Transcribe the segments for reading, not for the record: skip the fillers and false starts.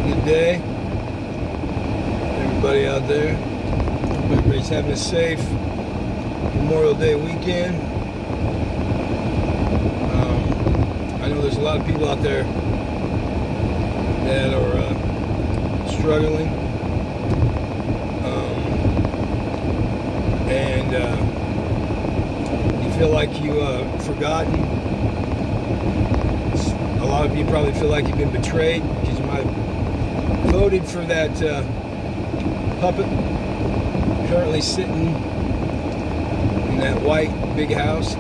Good day, everybody out there. Hope everybody's having a safe Memorial Day weekend. I know there's a lot of people out there that are struggling, and you feel like you've forgotten. A lot of you probably feel like you've been betrayed because you might have voted for that puppet currently sitting in that white big house.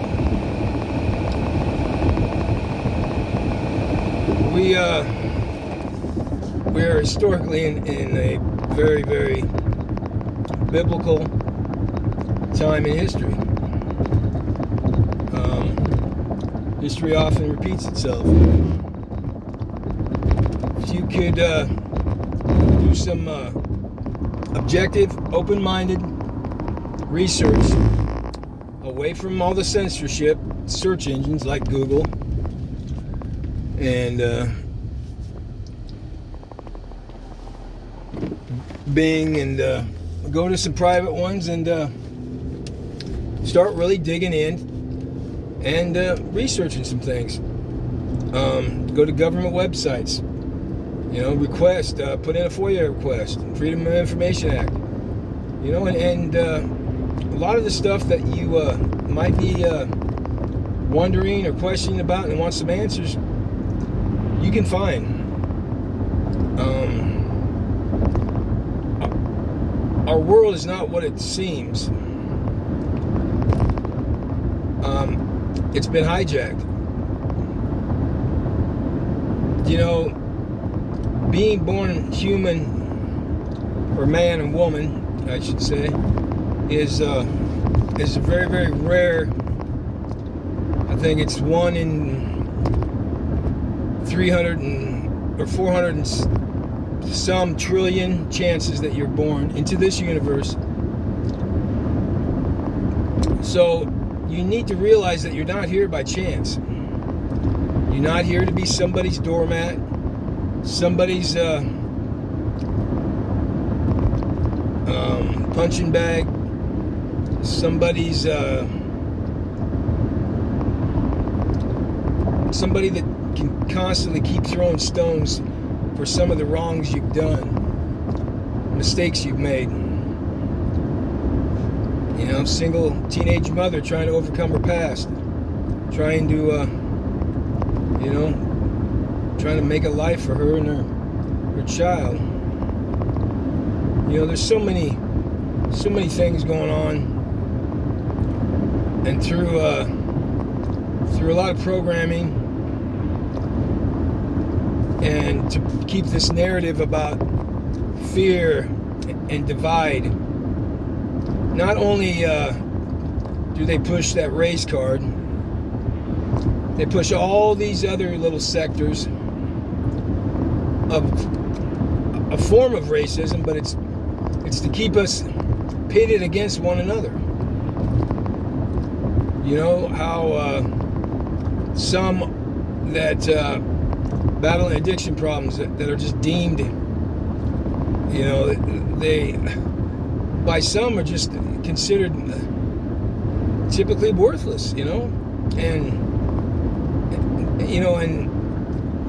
We are historically in a very, very biblical time in history. History often repeats itself. If you could do some objective, open-minded research away from all the censorship, search engines like Google, and Bing, and go to some private ones and start really digging in and researching some things. Go to government websites, request, put in a FOIA request, Freedom of Information Act, and a lot of the stuff that you might be wondering or questioning about and want some answers, you can find. Our world is not what it seems. It's been hijacked. Being born human, or man and woman, I should say, is a very, very rare. I think it's 1 in 300 or 400 and some trillion chances that you're born into this universe. So you need to realize that you're not here by chance. You're not here to be somebody's doormat, somebody's punching bag, somebody's somebody that can constantly keep throwing stones for some of the wrongs you've done, mistakes you've made. Single teenage mother trying to overcome her past, trying to trying to make a life for her and her child. There's so many things going on, and through a lot of programming, and to keep this narrative about fear and divide. Not only do they push that race card, they push all these other little sectors of a form of racism, but it's to keep us pitted against one another. How some that battling addiction problems that are just deemed, they by some are just considered typically worthless, and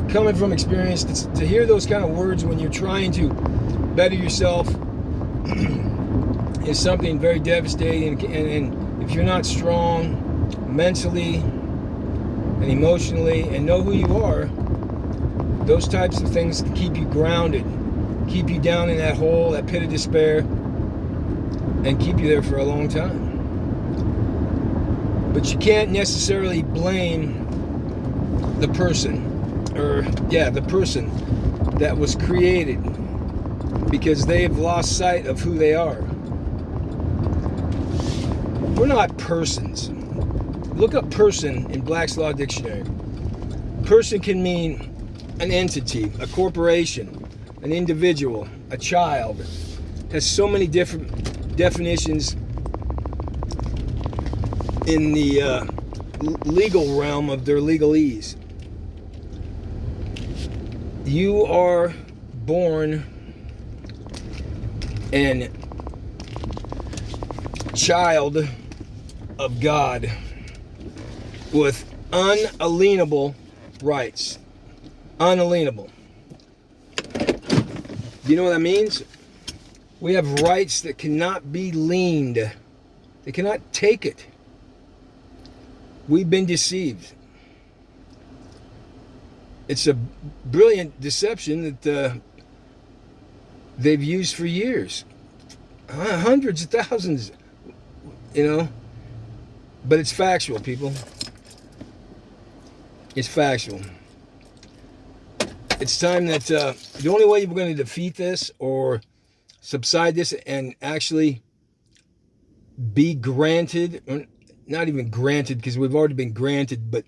coming from experience, to hear those kind of words when you're trying to better yourself is something very devastating. And if you're not strong mentally and emotionally and know who you are, those types of things can keep you grounded, keep you down in that hole, that pit of despair, and keep you there for a long time. But you can't necessarily blame the person, the person that was created, because they've lost sight of who they are. We're not persons. Look up person in Black's Law Dictionary. Person can mean an entity, a corporation, an individual, a child. Has so many different definitions in the legal realm of their legalese. You are born and child of God with unalienable rights. Unalienable. Do you know what that means? We have rights that cannot be leaned. They cannot take it. We've been deceived. It's a brilliant deception that they've used for years. Hundreds of thousands, But it's factual, people. It's factual. It's time that the only way we're going to defeat this or subside this and actually be granted, or not even granted because we've already been granted, but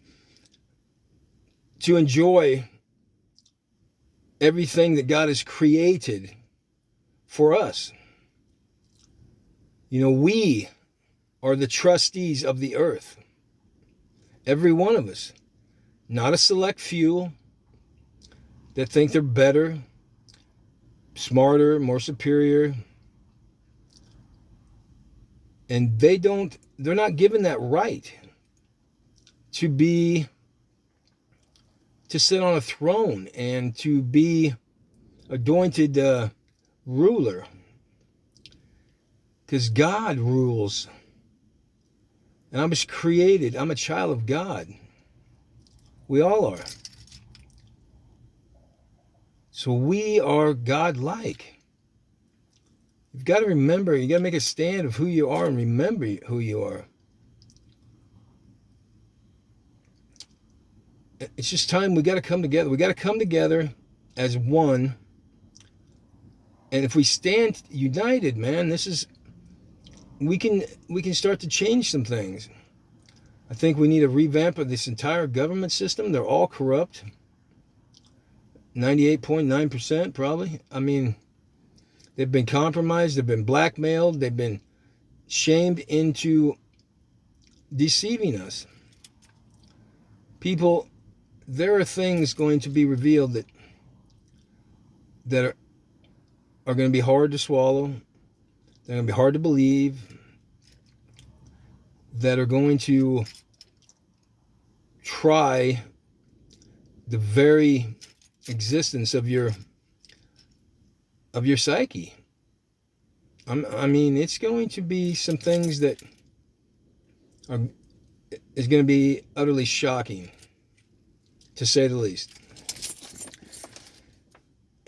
to enjoy everything that God has created for us. We are the trustees of the earth. Every one of us. Not a select few that think they're better, smarter, more superior. And they're not given that right to sit on a throne and to be anointed ruler. Because God rules. And I was created. I'm a child of God. We all are. So we are God-like. You've got to remember, you got to make a stand of who you are and remember who you are. It's just time we got to come together. We got to come together as one. And if we stand united, man, we can start to change some things. I think we need a revamp of this entire government system. They're all corrupt. 98.9% probably. I mean, they've been compromised, they've been blackmailed, they've been shamed into deceiving us. People, there are things going to be revealed that are going to be hard to swallow. They're going to be hard to believe. That are going to try the very existence of your psyche. I mean, it's going to be some things that is going to be utterly shocking, to say the least.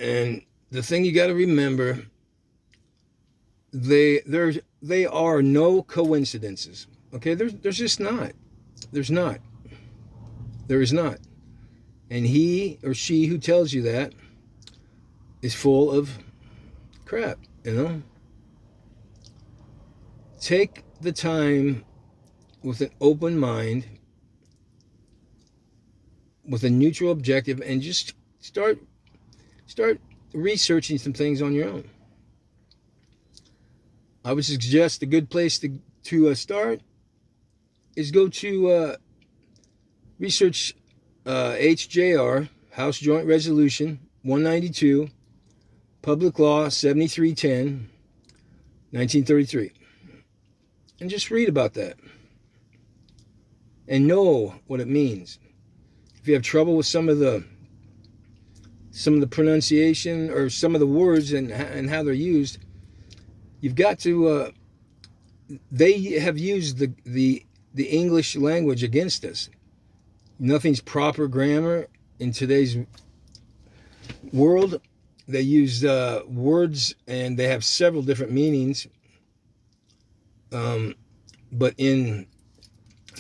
And the thing you got to remember, they are no coincidences. Okay, there's just not. There's not. There is not. And he or she who tells you that is full of crap, Take the time with an open mind, with a neutral objective, and just start researching some things on your own. I would suggest a good place to start is go to research HJR, House Joint Resolution 192, Public Law 7310, 1933. And just read about that. And know what it means. If you have trouble with some of the pronunciation or some of the words and how they're used, you've got to... they have used the English language against us. Nothing's proper grammar in today's world. They use words and they have several different meanings. But in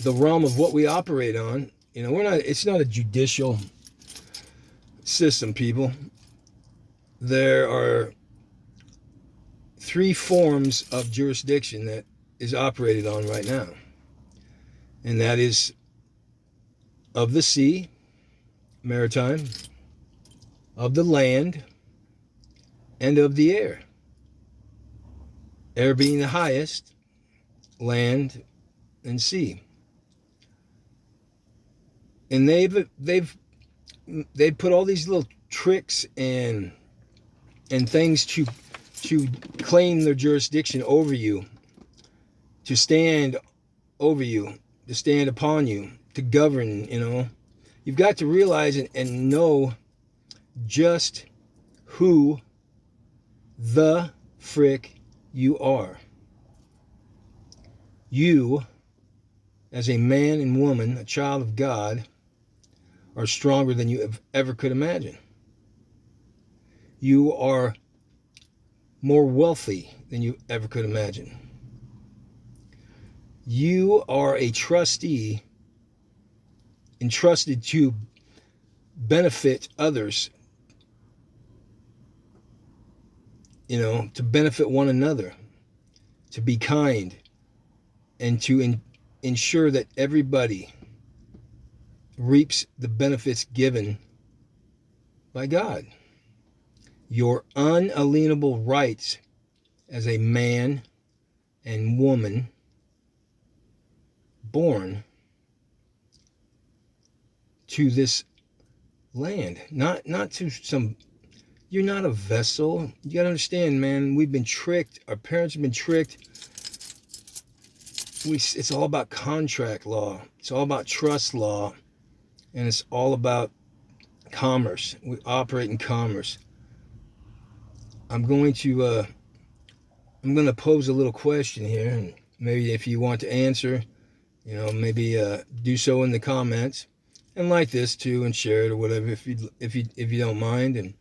the realm of what we operate on, it's not a judicial system, people. There are 3 forms of jurisdiction that is operated on right now. And that is of the sea, maritime, of the land, and of the air. Air being the highest, land and sea. And they've put all these little tricks and and things to claim their jurisdiction over you, to stand over you, to stand upon you, to govern, You've got to realize and know just who the frick you are. You, as a man and woman, a child of God, are stronger than you ever could imagine. You are more wealthy than you ever could imagine. You are a trustee entrusted to benefit others, to benefit one another, to be kind, and to ensure that everybody reaps the benefits given by God. Your unalienable rights as a man and woman born to this land, not to some. You're not a vessel. You got to understand, man, we've been tricked. Our parents have been tricked. It's all about contract law. It's all about trust law. And it's all about commerce. We operate in commerce. I'm going to pose a little question here, and maybe if you want to answer, maybe do so in the comments, and like this too, and share it or whatever if you don't mind.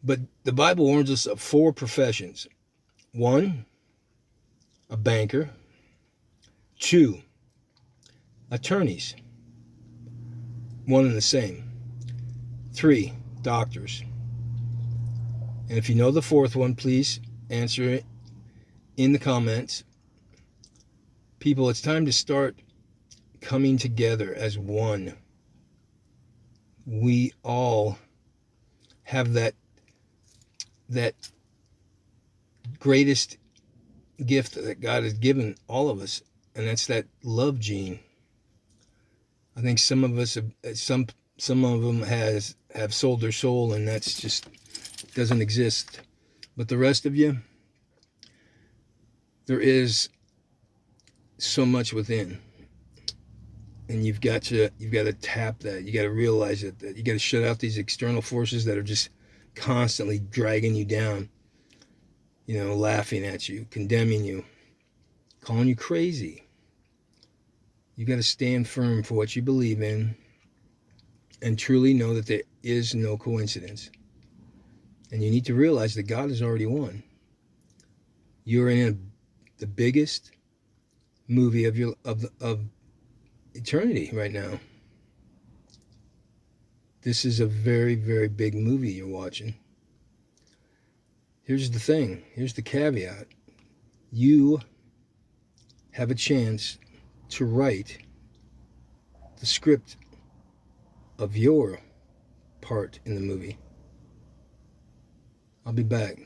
But the Bible warns us of 4 professions. 1, a banker. 2, attorneys. One and the same. 3, doctors. And if you know the 4th one, please answer it in the comments. People, it's time to start coming together as one. We all have that greatest gift that God has given all of us, and that's that love gene. I think some of us some of them have sold their soul, and that's just doesn't exist. But the rest of you, there is so much within, and you've got to tap that. You got to realize that you got to shut out these external forces that are just constantly dragging you down, laughing at you, condemning you, calling you crazy. You got to stand firm for what you believe in and truly know that there is no coincidence. And you need to realize that God has already won. You're in the biggest movie of eternity right now. This is a very, very big movie you're watching. Here's the thing. Here's the caveat. You have a chance to write the script of your part in the movie. I'll be back.